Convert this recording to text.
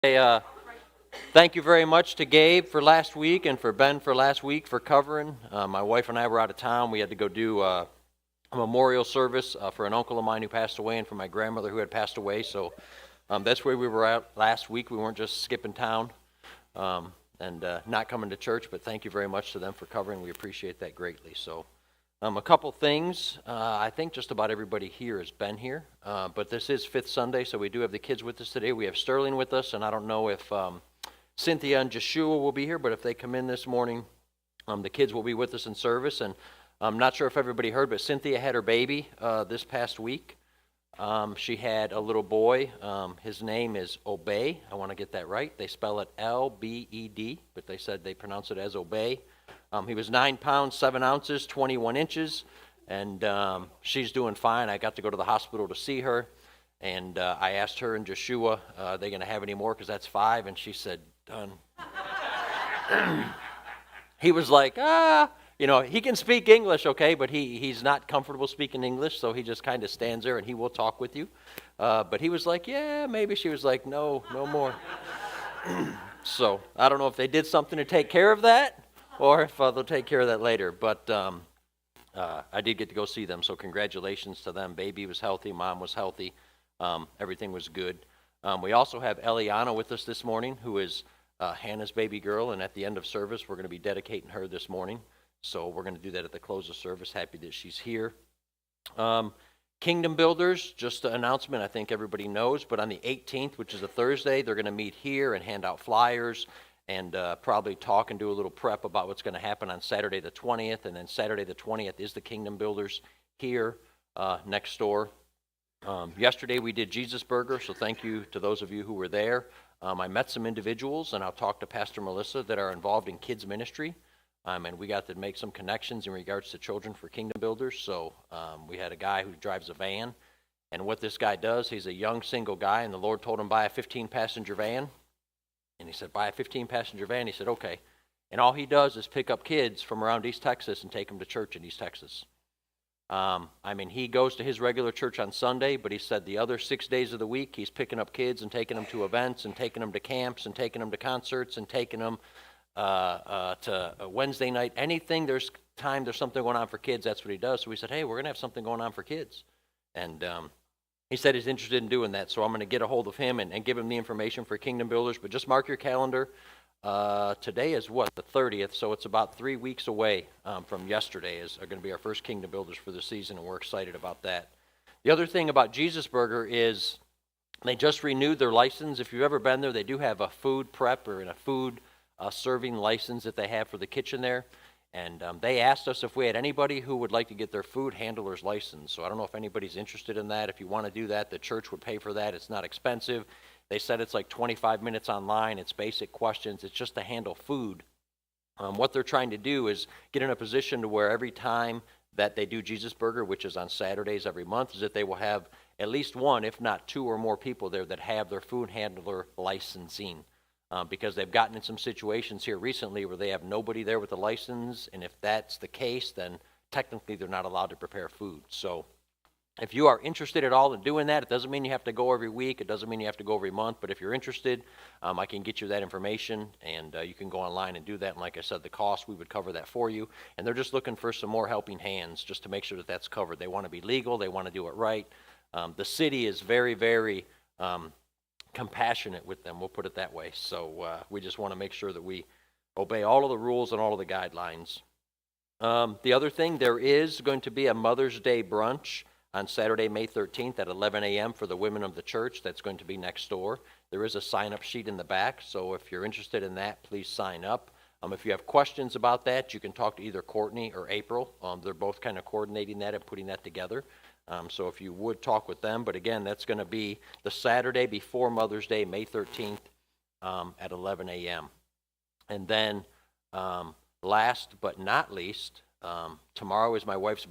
Hey, thank you very much to Gabe for last week and for Ben for last week for covering. My wife and I were out of town. We had to go do a memorial service for an uncle of mine who passed away and for my grandmother who had passed away. So that's where we were at last week. We weren't just skipping town and not coming to church, but thank you very much to them for covering. We appreciate that greatly. So a couple things. I think just about everybody here has been here, but this is Fifth Sunday, so we do have the kids with us today. We have Sterling with us, and I don't know if Cynthia and Joshua will be here, but if they come in this morning, the kids will be with us in service. And I'm not sure if everybody heard, but Cynthia had her baby this past week. She had a little boy. His name is Obey. I want to get that right. They spell it L-B-E-D, but they said they pronounce it as Obey. He was 9 pounds, 7 ounces, 21 inches, and she's doing fine. I got to go to the hospital to see her, and I asked her and Joshua, are they going to have any more, because that's 5, and she said, done. He was like, he can speak English, okay, but he's not comfortable speaking English, so he just kind of stands there, and he will talk with you. But he was like, yeah, maybe. She was like, no more. So I don't know if they did something to take care of that, or if they'll take care of that later. But I did get to go see them, so congratulations to them. Baby was healthy, mom was healthy, everything was good. We also have Eliana with us this morning, who is Hannah's baby girl, and at the end of service, we're going to be dedicating her this morning. So we're going to do that at the close of service. Happy that she's here. Kingdom Builders, just an announcement I think everybody knows, but on the 18th, which is a Thursday, they're going to meet here and hand out flyers and probably talk and do a little prep about what's going to happen on Saturday the 20th, and then Saturday the 20th is the Kingdom Builders here next door. Yesterday we did Jesus Burger, so thank you to those of you who were there. I met some individuals, and I'll talk to Pastor Melissa, that are involved in kids ministry, and we got to make some connections in regards to Children for Kingdom Builders. So we had a guy who drives a van, and what this guy does, he's a young single guy, and the Lord told him buy a 15-passenger van. And he said, buy a 15-passenger van. He said, okay. And all he does is pick up kids from around East Texas and take them to church in East Texas. He goes to his regular church on Sunday, but he said the other 6 days of the week, he's picking up kids and taking them to events and taking them to camps and taking them to concerts and taking them to a Wednesday night. Anything there's something going on for kids, that's what he does. So we said, hey, we're going to have something going on for kids. And he said he's interested in doing that, so I'm going to get a hold of him and give him the information for Kingdom Builders. But just mark your calendar. Today is the 30th, so it's about 3 weeks away from yesterday are going to be our first Kingdom Builders for the season, and we're excited about that. The other thing about Jesus Burger is they just renewed their license. If you've ever been there, they do have a food prep or a food serving license that they have for the kitchen there. And they asked us if we had anybody who would like to get their food handler's license. So I don't know if anybody's interested in that. If you want to do that, the church would pay for that. It's not expensive. They said it's like 25 minutes online. It's basic questions. It's just to handle food. What they're trying to do is get in a position to where every time that they do Jesus Burger, which is on Saturdays every month, is that they will have at least one, if not 2 or more people there that have their food handler licensing. Because they've gotten in some situations here recently where they have nobody there with a license, and if that's the case, then technically they're not allowed to prepare food. So if you are interested at all in doing that, it doesn't mean you have to go every week, it doesn't mean you have to go every month, but if you're interested, I can get you that information, and you can go online and do that. And like I said, the cost, we would cover that for you. And they're just looking for some more helping hands just to make sure that that's covered. They want to be legal, they want to do it right. The city is very, very compassionate with them, we'll put it that way. So we just want to make sure that we obey all of the rules and all of the guidelines. The other thing, there is going to be a Mother's Day brunch on Saturday, May 13th at 11 a.m. for the women of the church. That's going to be next door. There is a sign-up sheet in the back, so if you're interested in that, please sign up. If you have questions about that, you can talk to either Courtney or April. They're both kind of coordinating that and putting that together. So if you would talk with them, but again, that's going to be the Saturday before Mother's Day, May 13th at 11 a.m. And then last but not least, tomorrow is my wife's